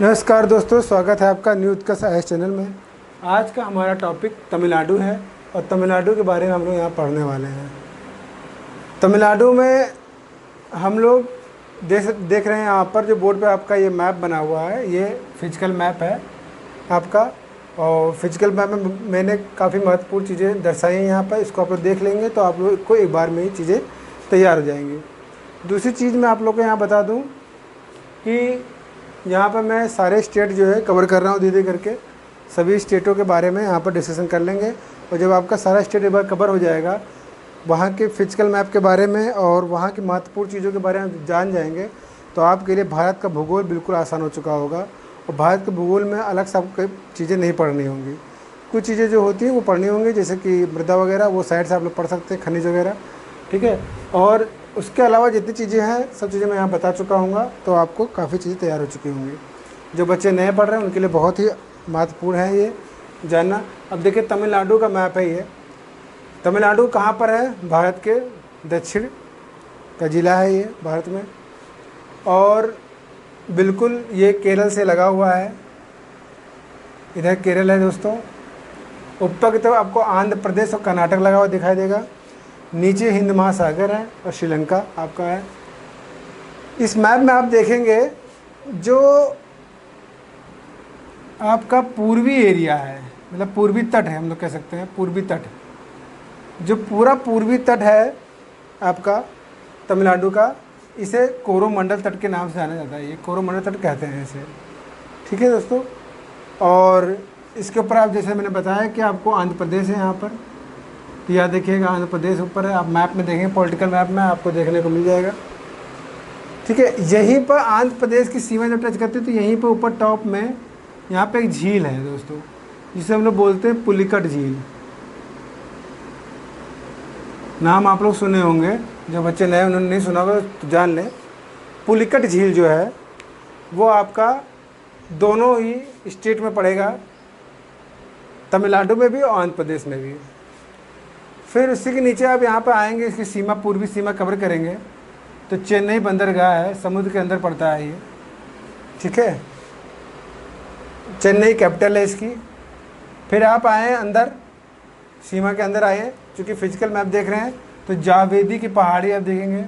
नमस्कार दोस्तों, स्वागत है आपका न्यू उत्कर्ष IAS चैनल में। आज का हमारा टॉपिक तमिलनाडु है और तमिलनाडु के बारे में हम लोग यहाँ पढ़ने वाले हैं। तमिलनाडु में हम लोग देख रहे हैं यहाँ पर जो बोर्ड पे आपका ये मैप बना हुआ है, ये फिजिकल मैप है आपका। और फिजिकल मैप में मैंने काफ़ी महत्वपूर्ण चीज़ें दर्शाई हैं यहाँ पर। इसको आप लोग देख लेंगे तो आप लोग को एक बार में ही चीज़ें तैयार हो जाएंगी। दूसरी चीज़ मैं आप लोग को यहाँ बता दूँ कि यहाँ पर मैं सारे स्टेट जो है कवर कर रहा हूँ धीरे करके। सभी स्टेटों के बारे में यहाँ पर डिस्कशन कर लेंगे और जब आपका सारा स्टेट एक बार कवर हो जाएगा, वहाँ के फिजिकल मैप के बारे में और वहाँ की महत्वपूर्ण चीज़ों के बारे में जान जाएंगे तो आपके लिए भारत का भूगोल बिल्कुल आसान हो चुका होगा। और भारत के भूगोल में अलग से आपको चीज़ें नहीं पढ़नी होंगी। कुछ चीज़ें जो होती हैं वो पढ़नी होंगी, जैसे कि मृदा वगैरह, वो साइड से आप लोग पढ़ सकते हैं, खनिज वगैरह, ठीक है। और उसके अलावा जितनी चीज़ें हैं सब चीज़ें मैं यहाँ बता चुका हूँ, तो आपको काफ़ी चीज़ें तैयार हो चुकी होंगी। जो बच्चे नए पढ़ रहे हैं उनके लिए बहुत ही महत्वपूर्ण है ये जानना। अब देखिए, तमिलनाडु का मैप है ये। तमिलनाडु कहाँ पर है? भारत के दक्षिण का ज़िला है ये भारत में, और बिल्कुल ये केरल से लगा हुआ है। इधर केरल है दोस्तों। ऊपर की तरफ आपको आंध्र प्रदेश और कर्नाटक लगा हुआ दिखाई देगा। नीचे हिंद महासागर है और श्रीलंका आपका है। इस मैप में आप देखेंगे जो आपका पूर्वी एरिया है, मतलब पूर्वी तट है, हम लोग कह सकते हैं पूर्वी तट। जो पूरा पूर्वी तट है आपका तमिलनाडु का, इसे कोरोमंडल तट के नाम से जाना जाता है। ये कोरोमंडल तट कहते हैं इसे, ठीक है दोस्तों। और इसके ऊपर आप, जैसे मैंने बताया कि आपको आंध्र प्रदेश है यहाँ पर, तो याद देखिएगा आंध्र प्रदेश ऊपर है। आप मैप में देखेंगे, पॉलिटिकल मैप में आपको देखने को मिल जाएगा, ठीक है। यहीं पर आंध्र प्रदेश की सीमा जब टच करते हैं तो यहीं पर ऊपर टॉप में यहाँ पे एक झील है दोस्तों, जिसे हम लोग बोलते हैं पुलिकट झील। नाम आप लोग सुने होंगे, जो बच्चे नए उन्होंने नहीं सुना होगा तो जान लें। पुलिकट झील जो है वो आपका दोनों ही स्टेट में पड़ेगा, तमिलनाडु में भी और आंध्र प्रदेश में भी। फिर उसी के नीचे आप यहाँ पर आएंगे, इसकी सीमा, पूर्वी सीमा कवर करेंगे तो चेन्नई बंदरगाह है, समुद्र के अंदर पड़ता है ये, ठीक है। चेन्नई कैपिटल है इसकी। फिर आप आए अंदर, सीमा के अंदर आए, चूँकि फिजिकल मैप देख रहे हैं तो जावेदी की पहाड़ी आप देखेंगे।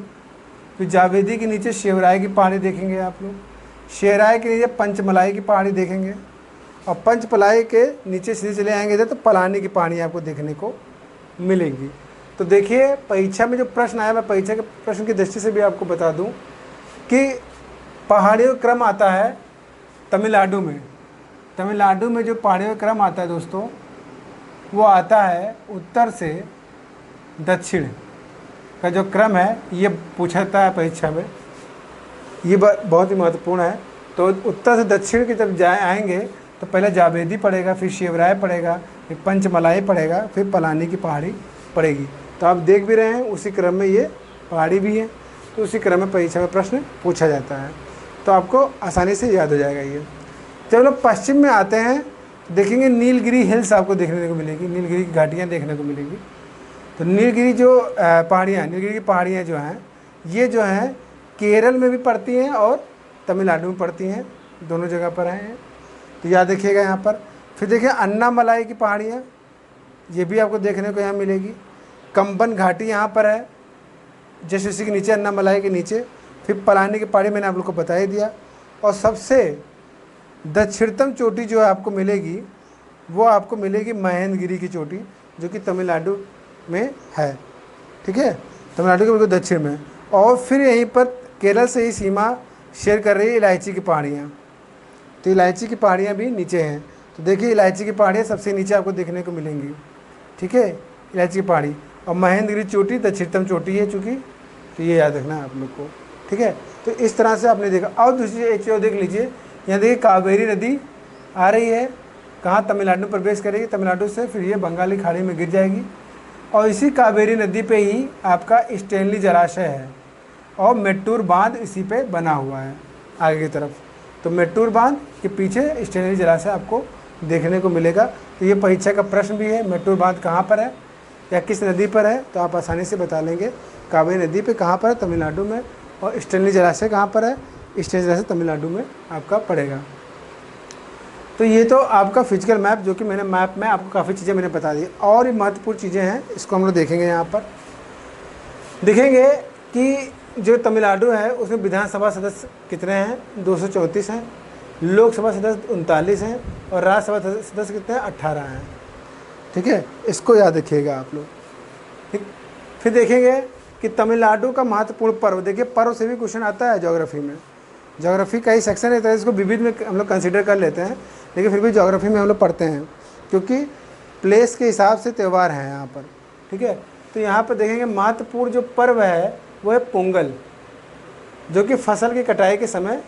फिर जावेदी के नीचे शेवराय की पहाड़ी देखेंगे आप लोग। शेवराय के नीचे पंचमलाई की पहाड़ी देखेंगे, और पंचमलाई के नीचे सीधे चले आएंगे इधर तो पलानी की पहाड़ी आपको देखने को मिलेंगी। तो देखिए, परीक्षा में जो प्रश्न आया, मैं परीक्षा के प्रश्न की दृष्टि से भी आपको बता दूं कि पहाड़ियों का क्रम आता है तमिलनाडु में। तमिलनाडु में जो पहाड़ियों का क्रम आता है दोस्तों, वो आता है उत्तर से दक्षिण का जो क्रम है, ये पूछा जाता है परीक्षा में। ये बहुत ही महत्वपूर्ण है। तो उत्तर से दक्षिण की तरफ आएंगे तो पहले जावेदी पड़ेगा, फिर शिवराय पड़ेगा, फिर पंचमलाई पड़ेगा, फिर पलानी की पहाड़ी पड़ेगी। तो आप देख भी रहे हैं उसी क्रम में ये पहाड़ी भी है, तो उसी क्रम में परीक्षा में प्रश्न पूछा जाता है, तो आपको आसानी से याद हो जाएगा ये। जब लोग पश्चिम में आते हैं तो देखेंगे नीलगिरी हिल्स आपको देखने को मिलेगी, नीलगिरी की घाटियाँ देखने को मिलेंगी। तो नीलगिरी जो पहाड़ियाँ, नीलगिरी की पहाड़ियाँ जो हैं, ये जो हैं केरल में भी पड़ती हैं और तमिलनाडु में पड़ती हैं, दोनों जगह पर हैं। तो याद रखिएगा यहाँ पर। फिर देखिए अन्नामलाई की पहाड़ियाँ, ये भी आपको देखने को यहाँ मिलेगी। कंबन घाटी यहाँ पर है, जैसे उसी के नीचे, अन्नामलाई के नीचे। फिर पलानी की पहाड़ी मैंने आप लोग को बता ही दिया। और सबसे दक्षिणतम चोटी जो आपको मिलेगी वो आपको मिलेगी महेंद्रगिरी की चोटी, जो कि तमिलनाडु में है, ठीक है, तमिलनाडु के बिल्कुल दक्षिण में। और फिर यहीं पर केरल से ही सीमा शेयर कर रही है इलायची की पहाड़ियाँ। तो इलायची की पहाड़ियाँ भी नीचे हैं। तो देखिए, इलायची की पहाड़ियाँ सबसे नीचे आपको देखने को मिलेंगी, ठीक है, इलायची की पहाड़ी। और महेंद्रगिरी चोटी दक्षिणतम चोटी है चूँकि, तो ये याद रखना है आप लोग को, ठीक है। तो इस तरह से आपने देखा। और दूसरी एक चीज़ देख लीजिए, यहाँ देखिए कावेरी नदी आ रही है, कहाँ? तमिलनाडु में प्रवेश करेगी, तमिलनाडु से फिर ये बंगाली खाड़ी में गिर जाएगी। और इसी कावेरी नदी पे ही आपका स्टैनली जलाशय है और मेट्टूर बांध इसी पे बना हुआ है आगे की तरफ। तो मेट्टूर बांध के पीछे स्टैनली जलाशय आपको देखने को मिलेगा। तो ये परीक्षा का प्रश्न भी है, मेट्टूर बांध कहाँ पर है या किस नदी पर है, तो आप आसानी से बता लेंगे। कावेरी नदी पे कहाँ पर है? तमिलनाडु में। और स्टैनली जलाशय कहाँ पर है? स्टैनली जलाशय तमिलनाडु में आपका पड़ेगा। तो ये तो आपका फिजिकल मैप, जो कि मैंने मैप में आपको काफ़ी चीज़ें मैंने बता दी। और भी महत्वपूर्ण चीज़ें हैं, इसको हम लोग देखेंगे। यहाँ पर देखेंगे कि जो तमिलनाडु है उसमें विधानसभा सदस्य कितने हैं, 234 हैं, लोकसभा सदस्य 39 हैं, और राज्यसभा सदस्य कितने हैं, 18 हैं। ठीक है, इसको याद रखिएगा आप लोग। ठीक, फिर देखेंगे कि तमिलनाडु का महत्वपूर्ण पर्व। देखिए, पर्व से भी क्वेश्चन आता है ज्योग्राफी में। ज्योग्राफी का ही सेक्शन है, तो इसको विविध में हम लोग कंसिडर कर लेते हैं, लेकिन फिर भी ज्योग्राफी में हम लोग पढ़ते हैं, क्योंकि प्लेस के हिसाब से त्यौहार हैं यहाँ पर। ठीक है, तो यहाँ पर देखेंगे महत्वपूर्ण जो पर्व है वो है पोंगल, जो कि फसल की कटाई के समय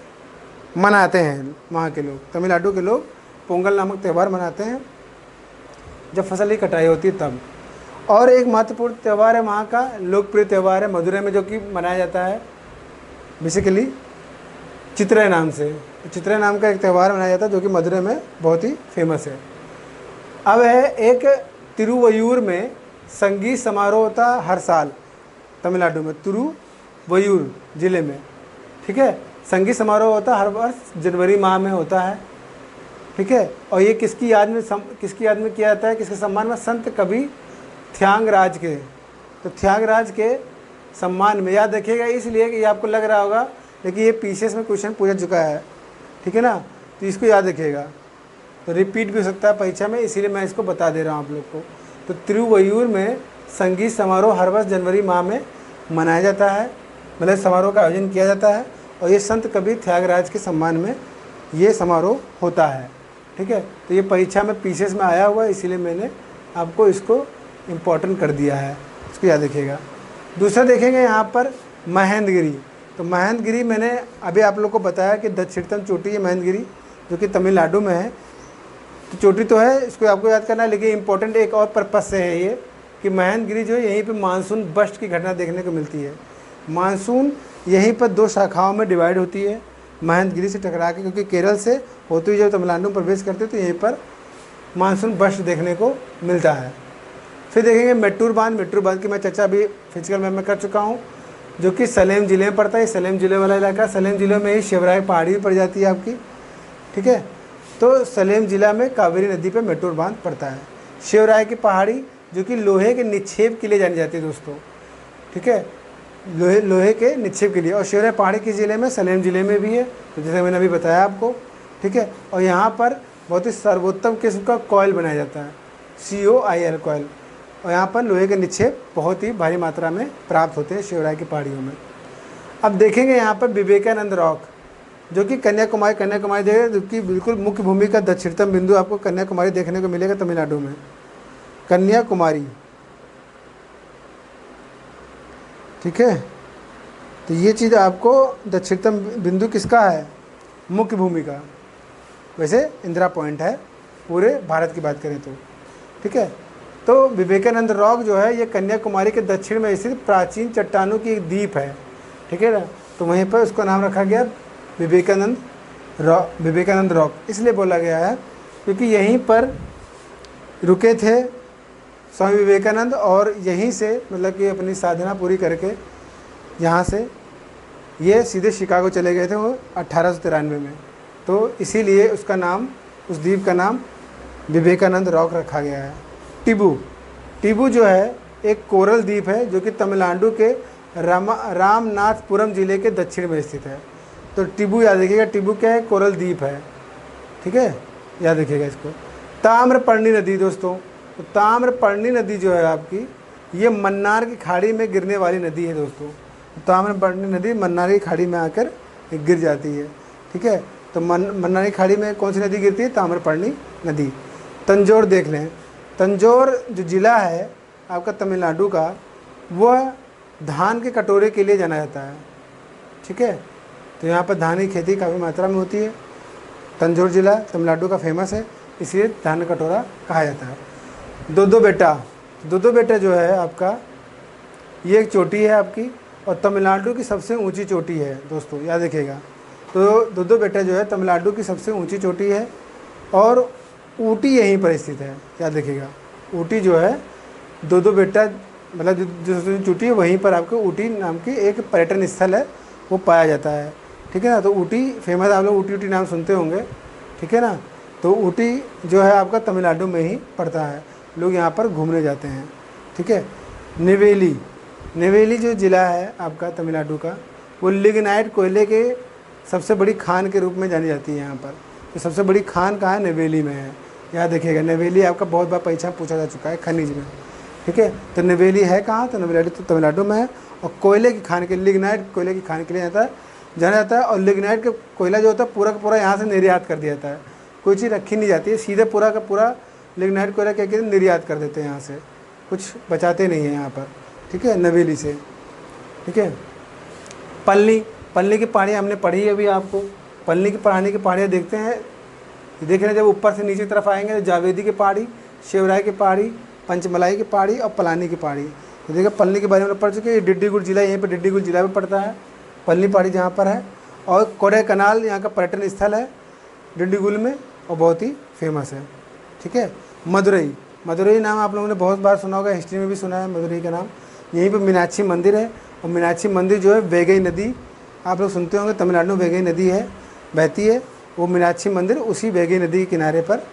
मनाते हैं वहाँ के लोग। तमिलनाडु के लोग पोंगल नामक त्यौहार मनाते हैं जब फसल की कटाई होती है तब। और एक महत्वपूर्ण त्यौहार है वहाँ का, लोकप्रिय त्यौहार है मदुरई में, जो कि मनाया जाता है बेसिकली चित्रे नाम से। चित्रे नाम का एक त्यौहार मनाया जाता है जो कि मदुरई में बहुत ही फेमस है। अब है एक तिरुवयूर में संगीत समारोह होता है हर साल तमिलनाडु में, तिरुवयूर जिले में। ठीक है, संगीत समारोह होता है हर वर्ष जनवरी माह में होता है। ठीक है, और ये किसकी याद में किया जाता है, किसके सम्मान में, संत कवि थ्यांगराज के। तो थ्यांगराज के सम्मान में, याद रखिएगा इसलिए कि ये आपको लग रहा होगा, लेकिन ये पीसीएस में क्वेश्चन पूछा चुका है। ठीक है ना, तो इसको याद रखिएगा, तो रिपीट भी हो सकता है परीक्षा में, इसीलिए मैं इसको बता दे रहा हूँ आप लोग को। तो तिरुवयूर में संगीत समारोह हर वर्ष जनवरी माह में मनाया जाता है, मतलब समारोह का आयोजन किया जाता है, और ये संत कवि थ्यांगराज के सम्मान में ये समारोह होता है। ठीक है, तो ये परीक्षा में पीसीएस में आया हुआ है, इसीलिए मैंने आपको इसको इम्पोर्टेंट कर दिया है, इसको याद रखिएगा। दूसरा देखेंगे यहाँ पर महेंद्रगिरी। तो महेंद्रगिरी मैंने अभी आप लोग को बताया कि दक्षिणतम चोटी है महेंद्रगिरी, जो कि तमिलनाडु में है। तो चोटी तो है, इसको आपको याद करना है, लेकिन इंपॉर्टेंट एक और पर्पज़ से है ये कि महेंद्रगिरी जो है यहीं पे मानसून बस्ट की घटना देखने को मिलती है। मानसून यहीं पर 2 शाखाओं में डिवाइड होती है महेंद्रगिरी से टकरा के, क्योंकि केरल से होते हुए जब तमिलनाडु में प्रवेश करते हैं तो यहीं पर मानसून बस्ट देखने को मिलता है। फिर देखेंगे मेट्टूर बांध की मैं चर्चा अभी फिजिकल मैप में कर चुका हूँ, जो कि सलेम ज़िले में पड़ता है। सलेम ज़िले वाला इलाका, सलेम ज़िले में ही शिवराय पहाड़ी भी पड़ जाती है आपकी। ठीक है, तो सलेम ज़िला में कावेरी नदी पे मेट्टूर बांध पड़ता है। शिवराय की पहाड़ी जो कि लोहे के निक्षेप के लिए जानी जाती है दोस्तों। ठीक है, लोहे के निक्षेप के लिए। और शिवराय पहाड़ी किस ज़िले में, सलेम ज़िले में भी है, तो जैसे मैंने अभी बताया आपको। ठीक है, और यहाँ पर बहुत ही सर्वोत्तम किस्म का कॉयल बनाया जाता है, COIL कॉयल। और यहाँ पर लोहे के निक्षेप बहुत ही भारी मात्रा में प्राप्त होते हैं शिवराय की पहाड़ियों में। अब देखेंगे यहाँ पर विवेकानंद रॉक, जो कि कन्याकुमारी देखिए, जो कि बिल्कुल मुख्य भूमि का दक्षिणतम बिंदु आपको कन्याकुमारी देखने को मिलेगा तमिलनाडु में, कन्याकुमारी। ठीक है, तो ये चीज़ आपको दक्षिणतम बिंदु किसका है, मुख्य भूमि का। वैसे इंदिरा पॉइंट है पूरे भारत की बात करें तो। ठीक है, तो विवेकानंद रॉक जो है ये कन्याकुमारी के दक्षिण में स्थित प्राचीन चट्टानों की एक द्वीप है। ठीक है ना, तो वहीं पर उसका नाम रखा गया विवेकानंद रॉक। इसलिए बोला गया है क्योंकि यहीं पर रुके थे स्वामी विवेकानंद, और यहीं से मतलब कि अपनी साधना पूरी करके यहाँ से ये सीधे शिकागो चले गए थे वो 1893 में। तो इसीलिए उसका नाम, उस द्वीप का नाम विवेकानंद रॉक रखा गया है। टिबू जो है एक कोरल द्वीप है, जो कि तमिलनाडु के रामनाथपुरम जिले के दक्षिण में स्थित है। तो टिबू याद रखिएगा, टिबू क्या है, कोरल द्वीप है। ठीक है, याद रखिएगा इसको। ताम्रपर्णी नदी दोस्तों, तो ताम्रपर्णी नदी जो है आपकी, ये मन्नार की खाड़ी में गिरने वाली नदी है दोस्तों। ताम्रपर्णी नदी मन्नार की खाड़ी में आकर गिर जाती है। ठीक है, तो मन्नार की खाड़ी में कौन सी नदी गिरती है, ताम्रपर्णी नदी। तंजौर देख लें, तंजौर जो ज़िला है आपका तमिलनाडु का, वह धान के कटोरे के लिए जाना जाता है। ठीक है, तो यहाँ पर धान की खेती काफ़ी मात्रा में होती है। तंजौर ज़िला तमिलनाडु का फेमस है, इसलिए धान का कटोरा कहा जाता है। दो बेटा जो है आपका, ये एक चोटी है आपकी, और तमिलनाडु की सबसे ऊंची चोटी है दोस्तों, याद रखिएगा। तो दो बेटा जो है तमिलनाडु की सबसे ऊंची चोटी है, और ऊटी यहीं पर स्थित है, याद रखिएगा। ऊटी जो है दो बेटा मतलब जो चोटी है वहीं पर आपको ऊटी नाम की एक पर्यटन स्थल है, वो पाया जाता है। ठीक है ना, तो ऊटी फेमस, आप लोग ऊटी नाम सुनते होंगे। ठीक है ना, तो ऊटी जो है आपका तमिलनाडु में ही पड़ता है, लोग यहाँ पर घूमने जाते हैं। ठीक है। नेवेली, नेवेली जो ज़िला है आपका तमिलनाडु का, वो लिग्नाइट कोयले के सबसे बड़ी खान के रूप में जानी जाती है यहाँ पर। तो सबसे बड़ी खान कहाँ है? नेवेली में है। यहाँ देखिएगा, नेवेली आपका बहुत बार परीक्षा पूछा जा चुका है खनिज में। ठीक है। तो नेवेली है कहाँ? तो नेवेली तो तमिलनाडु में है। और कोयले की खान के, लिग्नाइट कोयले की खान के लिए जाना जाता है। और लिग्नाइट का कोयला जो होता है पूरा का पूरा यहाँ से निर्यात कर दिया जाता है, कोई चीज़ रखी नहीं जाती है, सीधे पूरा का पूरा लिग्नाइट कोयला क्या कहते हैं, निर्यात कर देते हैं यहाँ से, कुछ बचाते नहीं हैं यहाँ पर। ठीक है, नवेली से। ठीक है। पल्ली, पल्ली की पहाड़ियाँ हमने पढ़ी है अभी आपको। पल्ली की पहाड़ियाँ देखते हैं, देख रहे हैं जब ऊपर से नीचे तरफ आएंगे तो जावेदी की पहाड़ी, शिवराय की पहाड़ी, पंचमलाई की पहाड़ी और पलानी की पहाड़ी। तो देखिए पल्ली के बारे में पढ़ चुके हैं। डिंडीगुल जिला, यहीं पर डिंडीगुल जिला में पड़ता है पल्ली पहाड़ी जहाँ पर है। और कोडाईकनाल यहाँ का पर्यटन स्थल है डिंडीगुल में और बहुत ही फेमस है। ठीक है। मदुरई, मदुरई नाम आप लोगों ने बहुत बार सुना होगा, हिस्ट्री में भी सुना है मदुरई का नाम। यहीं पर मीनाक्षी मंदिर है। और मीनाक्षी मंदिर जो है वेगई नदी, आप लोग सुनते होंगे, तमिलनाडु में वेगई नदी है, बहती है। वो मीनाक्षी मंदिर उसी वेगई नदी के किनारे पर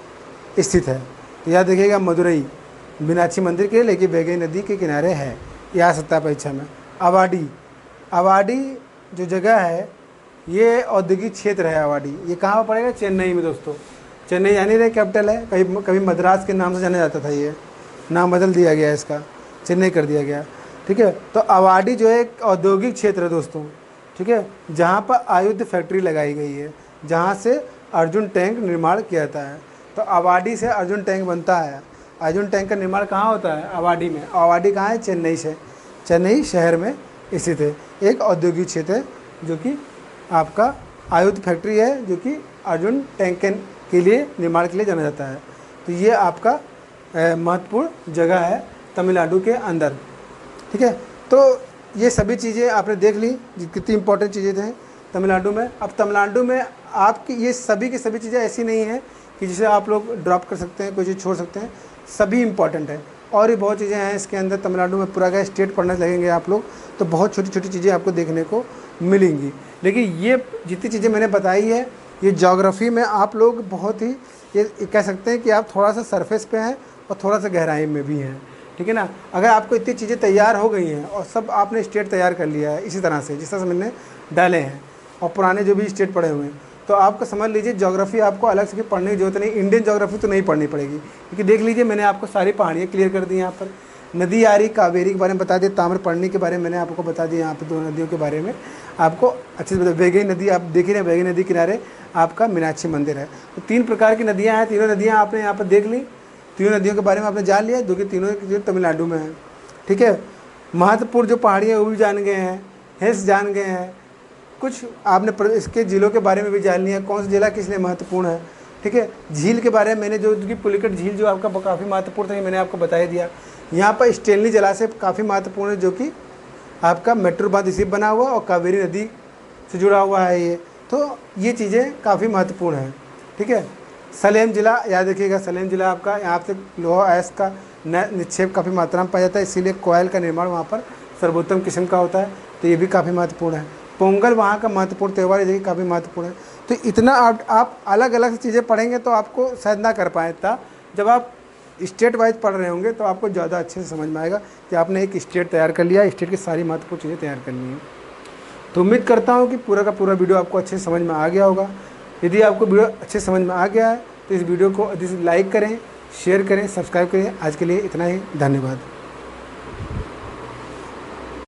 स्थित है। तो याद रखिएगा, मदुरई मीनाक्षी मंदिर के, लेकिन वेगई नदी के किनारे है। यह सत्ता परीक्षा में। आवाडी, आवाडी जो जगह है ये औद्योगिक क्षेत्र है। आवाडी ये कहाँ पर पड़ेगा? चेन्नई में दोस्तों। चेन्नई यानी रहे कैपिटल है, कभी मद्रास के नाम से जाना जाता था, ये नाम बदल दिया गया इसका, चेन्नई कर दिया गया। ठीक है। तो आवाडी जो है एक औद्योगिक क्षेत्र है दोस्तों। ठीक है। जहाँ पर आयुध फैक्ट्री लगाई गई है, जहाँ से अर्जुन टैंक निर्माण किया जाता है। तो आवाडी से अर्जुन टैंक बनता है। अर्जुन टैंक का निर्माण कहाँ होता है? आवाडी में। आवाडी कहाँ है? चेन्नई से, चेन्नई शहर में स्थित है। एक औद्योगिक क्षेत्र है जो कि आपका आयुध फैक्ट्री है, जो कि अर्जुन टैंक के लिए निर्माण के लिए जाना जाता है। तो ये आपका महत्वपूर्ण जगह है तमिलनाडु के अंदर। ठीक है। तो ये सभी चीज़ें आपने देख ली, कितनी इंपॉर्टेंट चीज़ें थे तमिलनाडु में। अब तमिलनाडु में आपकी ये सभी की सभी चीज़ें ऐसी नहीं हैं कि जिसे आप लोग ड्रॉप कर सकते हैं, कोई चीज़ छोड़ सकते हैं, सभी इंपॉर्टेंट है। और भी बहुत चीज़ें हैं इसके अंदर। तमिलनाडु में पूरा का स्टेट पढ़ने लगेंगे आप लोग तो बहुत छोटी छोटी चीज़ें आपको देखने को मिलेंगी। लेकिन ये जितनी चीज़ें मैंने बताई है, ये ज्योग्राफी में आप लोग बहुत ही, ये कह सकते हैं कि आप थोड़ा सा सरफेस पे हैं और थोड़ा सा गहराई में भी हैं। ठीक है ना। अगर आपको इतनी चीज़ें तैयार हो गई हैं और सब आपने स्टेट तैयार कर लिया है इसी तरह से, जिस तरह से मैंने डाले हैं, और पुराने जो भी स्टेट पढ़े हुए हैं, तो आपको समझ लीजिए ज्योग्राफी आपको अलग से पढ़ने की जरूरत नहीं। इंडियन ज्योग्राफी तो नहीं पढ़नी पड़ेगी, क्योंकि देख लीजिए मैंने आपको सारी पहाड़ियाँ क्लियर कर दी यहाँ पर। नदी आ रही, कावेरी के बारे में बता दिया, ताम्रपर्णी के बारे में मैंने आपको बता दिया। यहाँ पर 2 नदियों के बारे में आपको अच्छे से बता। वेगई नदी आप देख रहे हैं, वेगई नदी किनारे आपका मीनाक्षी मंदिर है। तो 3 प्रकार की नदियाँ हैं, तीनों नदियाँ आपने यहाँ पर देख ली, तीनों नदियों के बारे में आपने जान लिया, जो कि तीनों तमिलनाडु में है। ठीक है। महत्वपूर्ण जो पहाड़ियाँ वो भी जान गए हैं, हिल्स जान गए हैं, कुछ आपने इसके ज़िलों के बारे में भी जान लिया, कौन सा ज़िला किस लिए महत्वपूर्ण है। ठीक है। झील के बारे में मैंने जो कि पुलिकट झील जो आपका काफ़ी महत्वपूर्ण था, ये मैंने आपको बता दिया। यहाँ पर स्टेनली जलाशय काफ़ी महत्वपूर्ण है, जो कि आपका मेट्रो बांध इसी बना हुआ और कावेरी नदी से जुड़ा हुआ है ये। तो ये चीज़ें काफ़ी महत्वपूर्ण हैं। ठीक है। सलेम ज़िला याद रखिएगा, सलेम ज़िला आपका, यहाँ से लोहा अयस्क का निक्षेप काफ़ी मात्रा में पाया जाता है, इसीलिए कोयल का निर्माण वहाँ पर सर्वोत्तम किस्म का होता है। तो ये भी काफ़ी महत्वपूर्ण है। पोंगल वहाँ का महत्वपूर्ण त्यौहार है, काफ़ी महत्वपूर्ण है। तो इतना आप अलग अलग चीज़ें पढ़ेंगे तो आपको शायद ना कर पाए था। जब आप स्टेट वाइज पढ़ रहे होंगे तो आपको ज़्यादा अच्छे से समझ में आएगा कि आपने एक स्टेट तैयार कर लिया, स्टेट की सारी महत्वपूर्ण चीज़ें तैयार कर ली हैं। तो उम्मीद करता हूँ कि पूरा का पूरा वीडियो आपको अच्छे से समझ में आ गया होगा। यदि आपको वीडियो अच्छे समझ में आ गया है तो इस वीडियो को लाइक करें, शेयर करें, सब्सक्राइब करें। आज के लिए इतना ही, धन्यवाद।